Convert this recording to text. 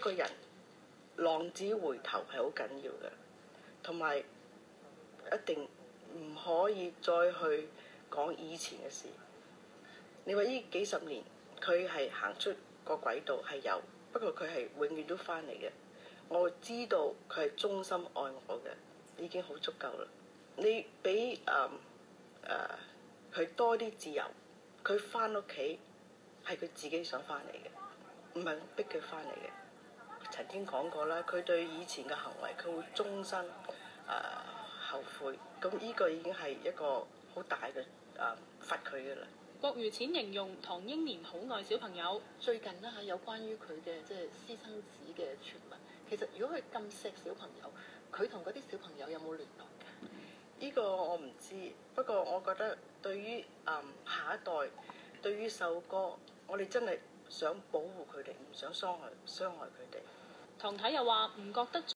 個人浪子回頭係好緊要嘅，同埋一定唔可以再去講以前嘅事。你話呢幾十年佢係行出個軌道係有，不過佢係永遠都翻嚟嘅。我知道佢係衷心愛我嘅，已經好足夠啦。你俾佢多啲自由，佢翻屋企係佢自己想翻嚟嘅，唔係逼佢翻嚟嘅。曾經講過啦，佢對以前嘅行為佢會終身後悔，咁呢個已經係一個好大嘅罰佢嘅啦。郭妤淺形容唐英年好愛小朋友。最近咧有關於佢嘅即係私生子嘅傳聞，其實如果佢咁錫小朋友，佢同嗰啲小朋友有冇聯絡㗎？呢個我唔知，不過我覺得對於下一代，對於秀哥，我哋真係想保護佢哋，唔想傷害佢哋。唐太又話唔覺得